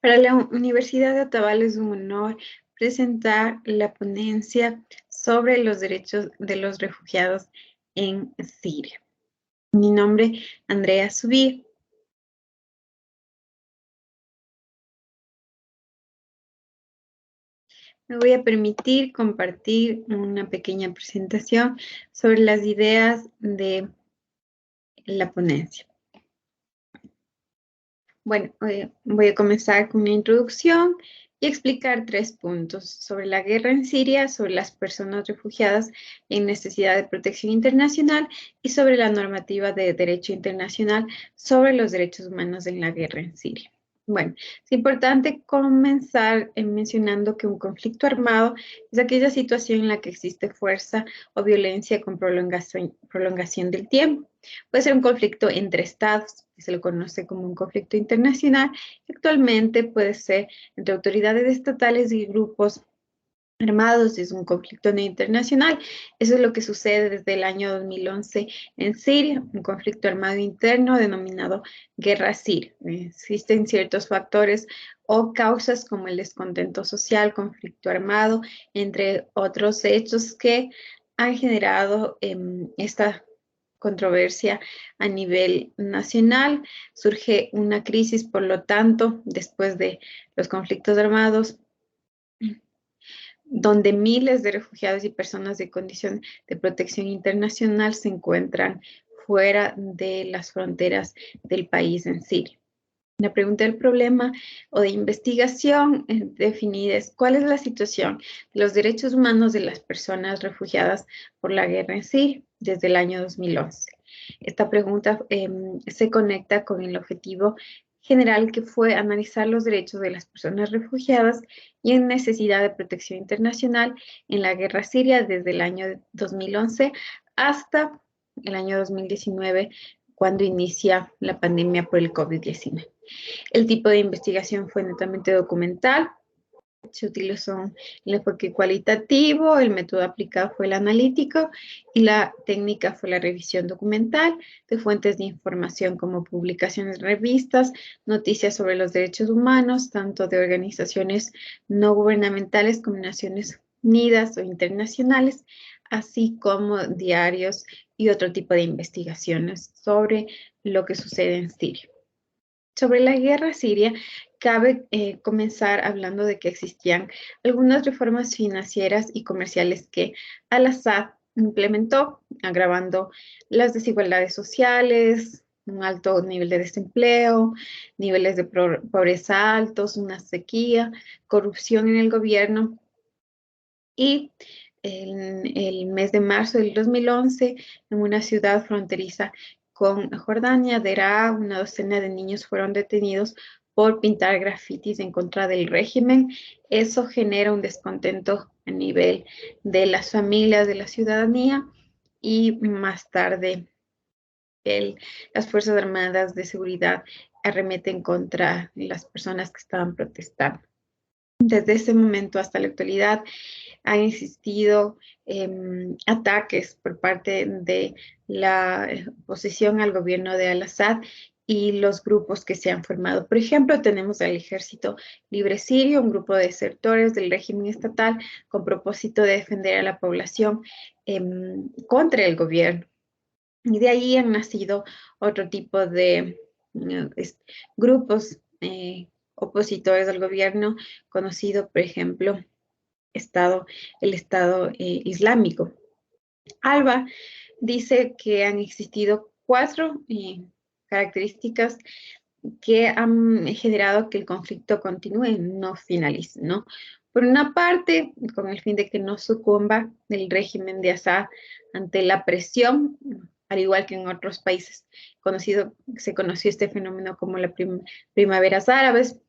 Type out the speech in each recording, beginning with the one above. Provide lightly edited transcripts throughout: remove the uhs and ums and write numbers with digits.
Para la Universidad de Ottawa es un honor presentar la ponencia sobre los derechos de los refugiados en Siria. Mi nombre es Andrea Subir. Me voy a permitir compartir una pequeña presentación sobre las ideas de la ponencia. Bueno, voy a comenzar con una introducción y explicar 3 puntos sobre la guerra en Siria, sobre las personas refugiadas en necesidad de protección internacional y sobre la normativa de derecho internacional sobre los derechos humanos en la guerra en Siria. Bueno, es importante comenzar mencionando que un conflicto armado es aquella situación en la que existe fuerza o violencia con prolongación del tiempo. Puede ser un conflicto entre estados, que se lo conoce como un conflicto internacional, y actualmente puede ser entre autoridades estatales y grupos armados, es un conflicto no internacional. Eso es lo que sucede desde el año 2011 en Siria, un conflicto armado interno denominado guerra siria. Existen ciertos factores o causas como el descontento social, conflicto armado, entre otros hechos que han generado esta controversia a nivel nacional. Surge una crisis, por lo tanto, después de los conflictos armados, donde miles de refugiados y personas de condición de protección internacional se encuentran fuera de las fronteras del país en Siria. La pregunta del problema o de investigación definida es: ¿cuál es la situación de los derechos humanos de las personas refugiadas por la guerra en Siria desde el año 2011? Esta pregunta se conecta con el objetivo general, que fue analizar los derechos de las personas refugiadas y en necesidad de protección internacional en la guerra siria desde el año 2011 hasta el año 2019, cuando inicia la pandemia por el COVID-19. El tipo de investigación fue netamente documental. Se utilizó el enfoque cualitativo, el método aplicado fue el analítico y la técnica fue la revisión documental de fuentes de información como publicaciones, revistas, noticias sobre los derechos humanos, tanto de organizaciones no gubernamentales como Naciones Unidas o internacionales, así como diarios y otro tipo de investigaciones sobre lo que sucede en Siria. Sobre la guerra siria, cabe comenzar hablando de que existían algunas reformas financieras y comerciales que Al-Assad implementó, agravando las desigualdades sociales, un alto nivel de desempleo, niveles de pobreza altos, una sequía, corrupción en el gobierno. Y en el mes de marzo del 2011, en una ciudad fronteriza con Jordania, Deraa, una docena de niños fueron detenidos por pintar grafitis en contra del régimen. Eso genera un descontento a nivel de las familias, de la ciudadanía, y más tarde las Fuerzas Armadas de Seguridad arremeten contra las personas que estaban protestando. Desde ese momento hasta la actualidad han existido ataques por parte de la oposición al gobierno de Al-Assad y los grupos que se han formado. Por ejemplo, tenemos al Ejército Libre Sirio, un grupo de desertores del régimen estatal con propósito de defender a la población contra el gobierno. Y de ahí han nacido otro tipo de grupos opositores al gobierno, conocido, por ejemplo, el Estado Islámico. Alba dice que han existido 4 características que han generado que el conflicto continúe, no finalice, ¿no? Por una parte, con el fin de que no sucumba el régimen de Assad ante la presión, al igual que en otros países se conoció este fenómeno como la primaveras árabes.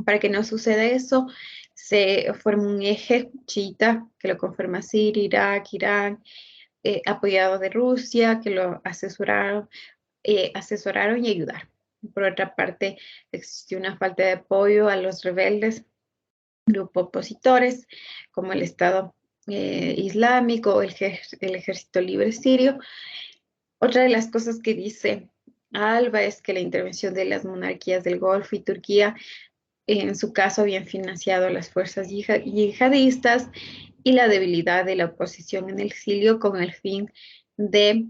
Para que no suceda eso, se forma un eje chiita que lo conforma Siria, Irak, Irán, apoyado de Rusia, que lo asesoraron y ayudaron. Por otra parte, existió una falta de apoyo a los rebeldes, grupos opositores, como el Estado Islámico o el Ejército Libre Sirio. Otra de las cosas que dice Alba es que la intervención de las monarquías del Golfo y Turquía en su caso habían financiado a las fuerzas yihadistas y la debilidad de la oposición en el exilio con el fin de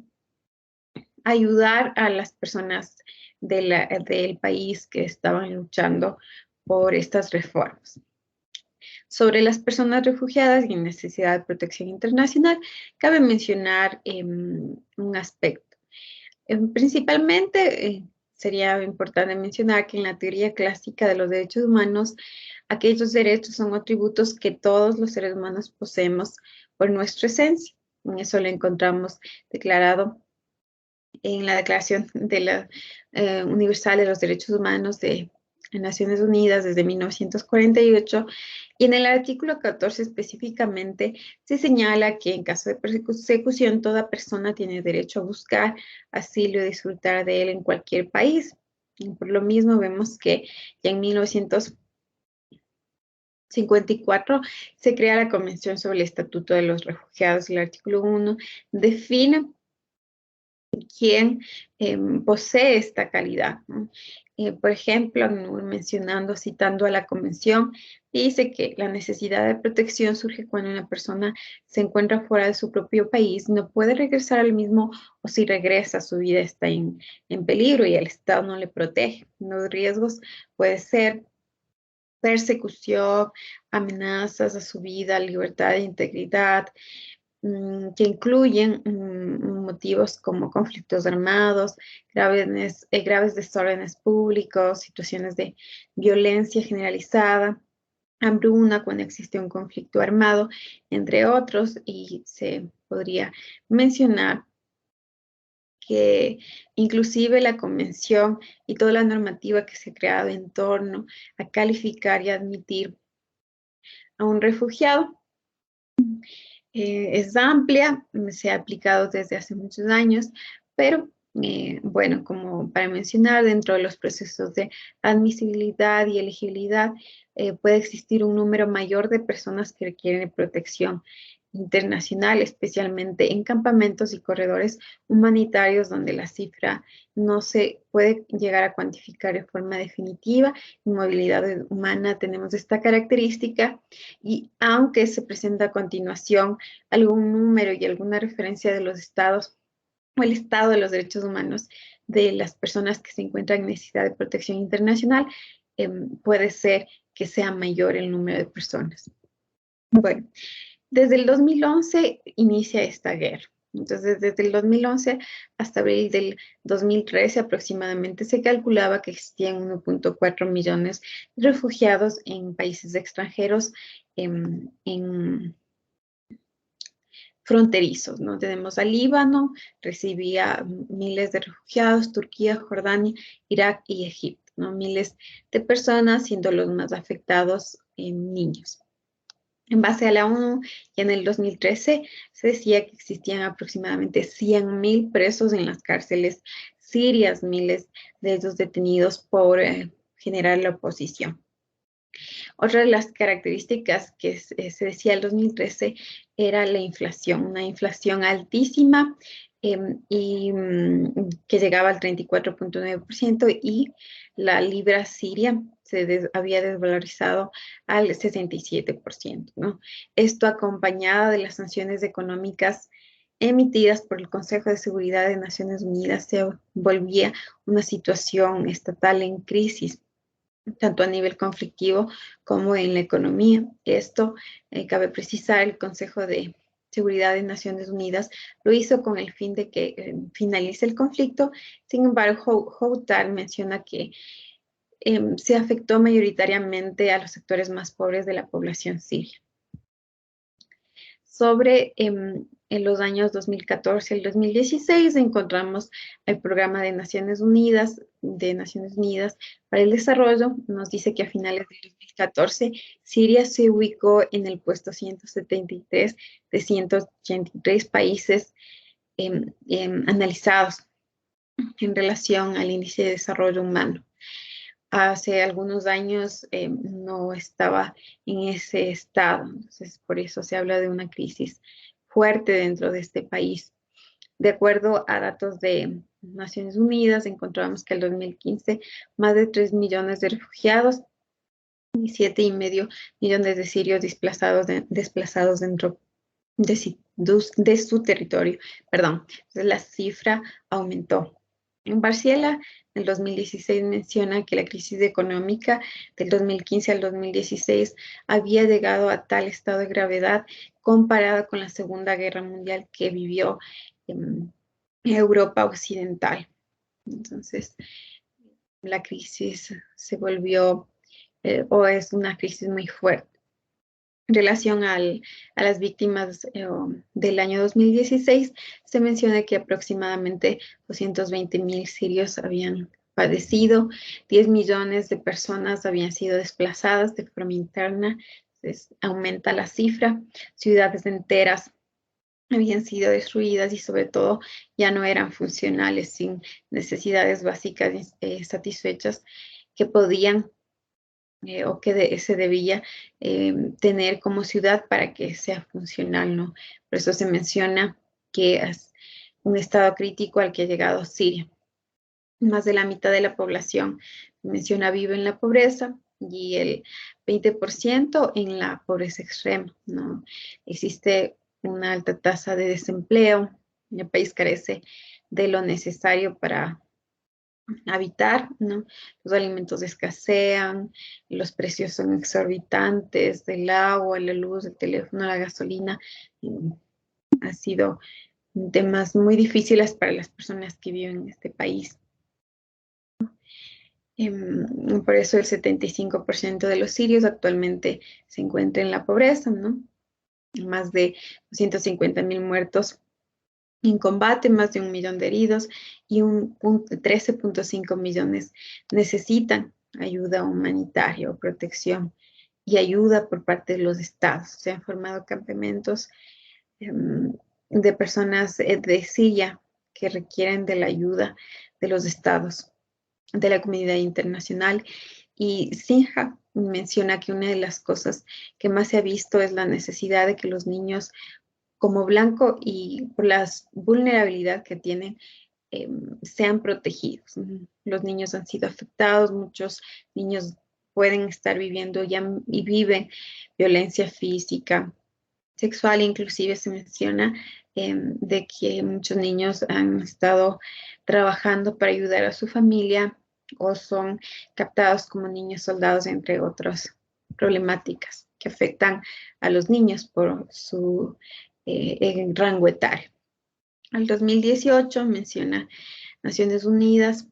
ayudar a las personas del país que estaban luchando por estas reformas. Sobre las personas refugiadas y en necesidad de protección internacional, cabe mencionar un aspecto. Principalmente, sería importante mencionar que en la teoría clásica de los derechos humanos, aquellos derechos son atributos que todos los seres humanos poseemos por nuestra esencia. En eso lo encontramos declarado en la Declaración de la, Universal de los Derechos Humanos de Naciones Unidas desde 1948, y en el artículo 14 específicamente se señala que en caso de persecución toda persona tiene derecho a buscar asilo y disfrutar de él en cualquier país. Y por lo mismo vemos que ya en 1954 se crea la Convención sobre el Estatuto de los Refugiados y el artículo 1 define quién posee esta calidad, ¿no? Por ejemplo, mencionando, citando a la Convención, dice que la necesidad de protección surge cuando una persona se encuentra fuera de su propio país, no puede regresar al mismo o si regresa su vida está en peligro y el Estado no le protege. Los riesgos pueden ser persecución, amenazas a su vida, libertad e integridad, que incluyen motivos como conflictos armados, graves desórdenes públicos, situaciones de violencia generalizada, hambruna cuando existe un conflicto armado, entre otros, y se podría mencionar que inclusive la convención y toda la normativa que se ha creado en torno a calificar y admitir a un refugiado es amplia, se ha aplicado desde hace muchos años, pero bueno, como para mencionar, dentro de los procesos de admisibilidad y elegibilidad puede existir un número mayor de personas que requieren protección internacional, especialmente en campamentos y corredores humanitarios donde la cifra no se puede llegar a cuantificar de forma definitiva. En movilidad humana tenemos esta característica y aunque se presenta a continuación algún número y alguna referencia de los estados o el estado de los derechos humanos de las personas que se encuentran en necesidad de protección internacional, puede ser que sea mayor el número de personas. Bueno, desde el 2011 inicia esta guerra. Entonces, desde el 2011 hasta abril del 2013 aproximadamente se calculaba que existían 1.4 millones de refugiados en países extranjeros en fronterizos, ¿no? Tenemos al Líbano, recibía miles de refugiados, Turquía, Jordania, Irak y Egipto, ¿no? Miles de personas, siendo los más afectados en niños. En base a la ONU, ya en el 2013 se decía que existían aproximadamente 100.000 presos en las cárceles sirias, miles de ellos detenidos por generar la oposición. Otra de las características que se decía el 2013 era la inflación, una inflación altísima que llegaba al 34.9% y la libra siria había desvalorizado al 67%, ¿no? Esto acompañado de las sanciones económicas emitidas por el Consejo de Seguridad de Naciones Unidas, se volvía una situación estatal en crisis tanto a nivel conflictivo como en la economía. Esto, cabe precisar, el Consejo de Seguridad de Naciones Unidas lo hizo con el fin de que finalice el conflicto. Sin embargo, Houghtal menciona que se afectó mayoritariamente a los sectores más pobres de la población siria. Sobre en los años 2014 al 2016 encontramos el programa de Naciones Unidas para el Desarrollo. Nos dice que a finales de 2014 Siria se ubicó en el puesto 173 de 183 países analizados en relación al índice de desarrollo humano. Hace algunos años no estaba en ese estado, entonces por eso se habla de una crisis fuerte dentro de este país. De acuerdo a datos de Naciones Unidas, encontramos que en el 2015 más de 3 millones de refugiados y 7,5 millones de sirios desplazados dentro de su territorio. Perdón, entonces la cifra aumentó. En Barciela, en el 2016 menciona que la crisis económica del 2015 al 2016 había llegado a tal estado de gravedad comparada con la Segunda Guerra Mundial que vivió en Europa Occidental. Entonces, la crisis se volvió o es una crisis muy fuerte. En relación a las víctimas del año 2016, se menciona que aproximadamente 220,000 sirios habían padecido, 10 millones de personas habían sido desplazadas de forma interna, entonces aumenta la cifra, ciudades enteras habían sido destruidas y sobre todo ya no eran funcionales, sin necesidades básicas satisfechas que podían o que se debía tener como ciudad para que sea funcional, ¿no? Por eso se menciona que es un estado crítico al que ha llegado Siria. Más de la mitad de la población, se menciona, vive en la pobreza y el 20% en la pobreza extrema, ¿no? Existe una alta tasa de desempleo, el país carece de lo necesario para habitar, ¿no? Los alimentos escasean, los precios son exorbitantes del agua, la luz, el teléfono, la gasolina. Ha sido temas muy difíciles para las personas que viven en este país. Por eso el 75% de los sirios actualmente se encuentra en la pobreza, ¿no? Más de 250,000 muertos en combate, más de 1 millón de heridos y 13,5 millones necesitan ayuda humanitaria o protección y ayuda por parte de los estados. Se han formado campamentos de personas de Siria que requieren de la ayuda de los estados, de la comunidad internacional. Y Sinja menciona que una de las cosas que más se ha visto es la necesidad de que los niños como blanco y por la vulnerabilidad que tienen, sean protegidos. Los niños han sido afectados, muchos niños pueden estar viviendo ya y viven violencia física, sexual, inclusive se menciona de que muchos niños han estado trabajando para ayudar a su familia o son captados como niños soldados, entre otras problemáticas que afectan a los niños por su rango etario. Al 2018 menciona Naciones Unidas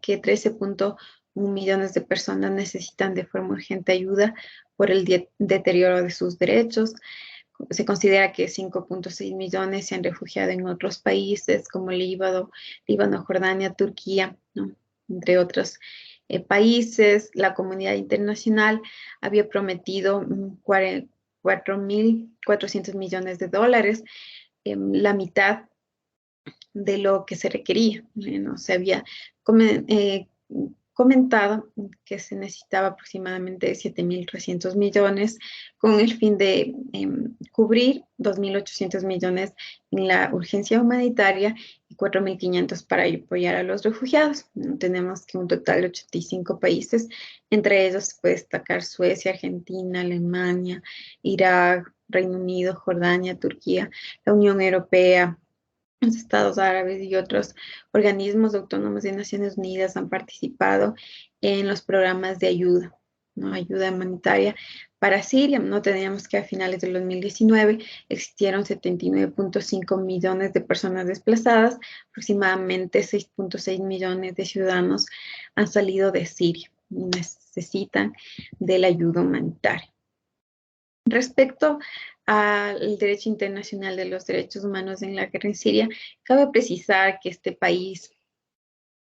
que 13,1 millones de personas necesitan de forma urgente ayuda por el deterioro de sus derechos. Se considera que 5,6 millones se han refugiado en otros países como Líbano, Jordania, Turquía, ¿no? Entre otros países. La comunidad internacional había prometido 4,400 millones de dólares, la mitad de lo que se requería. ¿No? Se había comentado que se necesitaba aproximadamente 7,300 millones con el fin de cubrir 2,800 millones en la urgencia humanitaria y 4,500 para apoyar a los refugiados. Tenemos que un total de 85 países, entre ellos se puede destacar Suecia, Argentina, Alemania, Irak, Reino Unido, Jordania, Turquía, la Unión Europea, los Estados Árabes y otros organismos autónomos de Naciones Unidas han participado en los programas de ayuda, ¿no? Ayuda humanitaria para Siria. No teníamos que a finales del 2019 existieron 79,5 millones de personas desplazadas, aproximadamente 6,6 millones de ciudadanos han salido de Siria y necesitan de la ayuda humanitaria. Respecto al derecho internacional de los derechos humanos en la guerra en Siria, cabe precisar que este país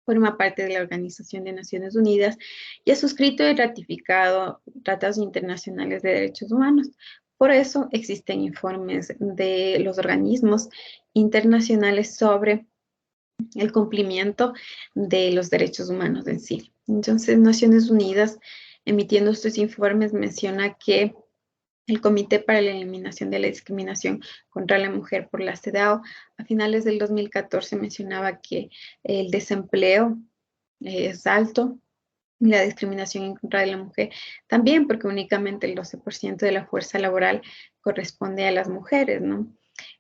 forma parte de la Organización de Naciones Unidas y ha suscrito y ratificado tratados internacionales de derechos humanos. Por eso existen informes de los organismos internacionales sobre el cumplimiento de los derechos humanos en Siria. Entonces, Naciones Unidas, emitiendo estos informes, menciona que el Comité para la Eliminación de la Discriminación contra la Mujer por la CEDAW a finales del 2014 mencionaba que el desempleo es alto, La discriminación en contra de la mujer también, porque únicamente el 12% de la fuerza laboral corresponde a las mujeres, ¿no?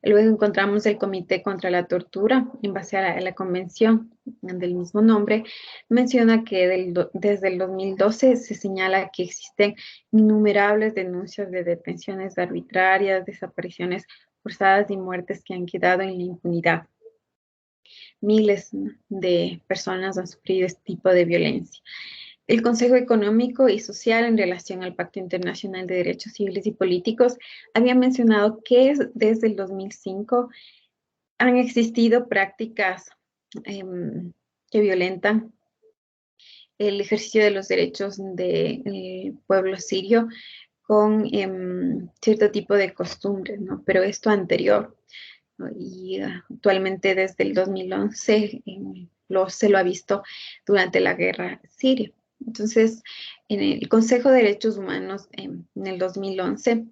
Luego encontramos el Comité contra la Tortura, en base a la convención del mismo nombre, menciona que desde el 2012 se señala que existen innumerables denuncias de detenciones arbitrarias, desapariciones forzadas y muertes que han quedado en la impunidad. Miles de personas han sufrido este tipo de violencia. El Consejo Económico y Social, en relación al Pacto Internacional de Derechos Civiles y Políticos, había mencionado que desde el 2005 han existido prácticas que violentan el ejercicio de los derechos del pueblo sirio con cierto tipo de costumbres, ¿no? Pero esto anterior, ¿no? Y actualmente desde el 2011 se lo ha visto durante la guerra siria. Entonces, en el Consejo de Derechos Humanos en el 2011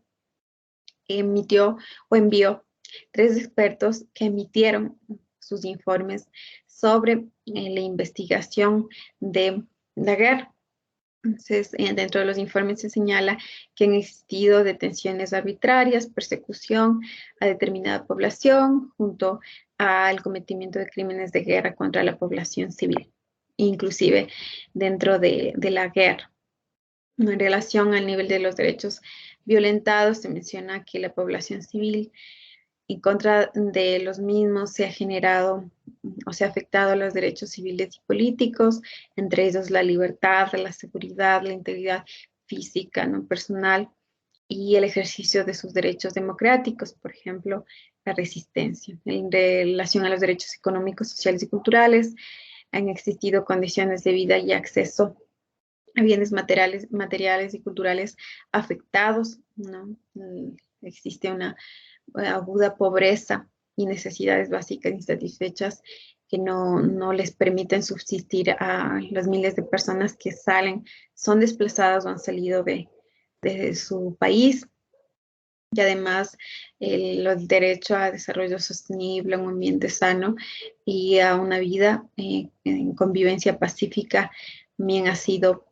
emitió o envió 3 expertos que emitieron sus informes sobre la investigación de la guerra. Entonces, dentro de los informes se señala que han existido detenciones arbitrarias, persecución a determinada población, junto al cometimiento de crímenes de guerra contra la población civil, inclusive dentro de la guerra. En relación al nivel de los derechos violentados, se menciona que la población civil en contra de los mismos se ha generado o se ha afectado los derechos civiles y políticos, entre ellos la libertad, la seguridad, la integridad física, ¿no? Personal y el ejercicio de sus derechos democráticos, por ejemplo, la resistencia. En relación a los derechos económicos, sociales y culturales, han existido condiciones de vida y acceso a bienes materiales y culturales afectados, ¿no? Existe una aguda pobreza y necesidades básicas insatisfechas que no les permiten subsistir a las miles de personas que son desplazadas o han salido de su país. Y además el derecho a desarrollo sostenible, a un ambiente sano y a una vida en convivencia pacífica también ha sido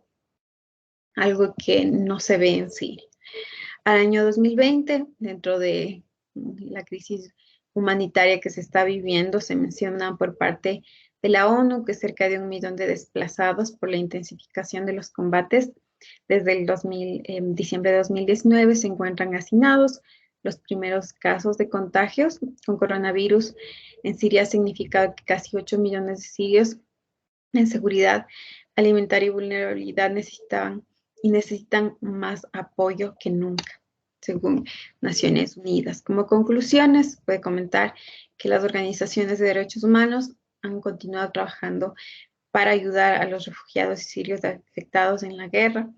algo que no se ve en Siria. Al año 2020, dentro de la crisis humanitaria que se está viviendo, se menciona por parte de la ONU que cerca de 1 millón de desplazados por la intensificación de los combates desde el diciembre de 2019 se encuentran hacinados. Los primeros casos de contagios con coronavirus en Siria significa que casi 8 millones de sirios en seguridad alimentaria y vulnerabilidad necesitan más apoyo que nunca, según Naciones Unidas. Como conclusiones, puede comentar que las organizaciones de derechos humanos han continuado trabajando para ayudar a los refugiados y sirios afectados en la guerra.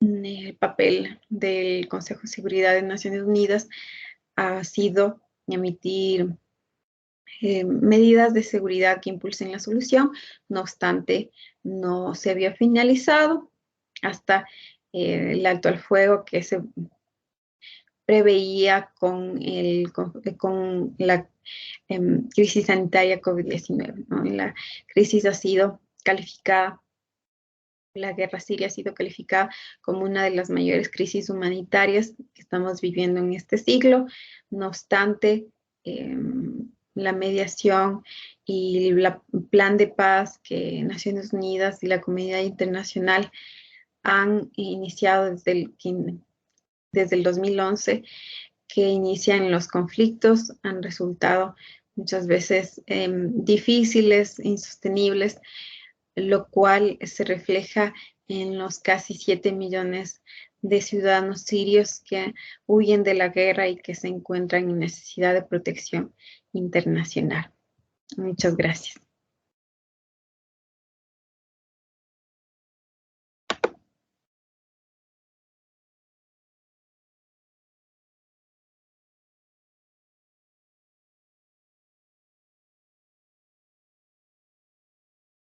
El papel del Consejo de Seguridad de Naciones Unidas ha sido emitir medidas de seguridad que impulsen la solución. No obstante, no se había finalizado hasta el alto al fuego que se preveía con la crisis sanitaria COVID-19, ¿no? La crisis ha sido calificada, la guerra siria ha sido calificada como una de las mayores crisis humanitarias que estamos viviendo en este siglo. No obstante, la mediación y el plan de paz que Naciones Unidas y la comunidad internacional han iniciado desde el 2011, que inician los conflictos, han resultado muchas veces difíciles, insostenibles, lo cual se refleja en los casi 7 millones de ciudadanos sirios que huyen de la guerra y que se encuentran en necesidad de protección internacional. Muchas gracias.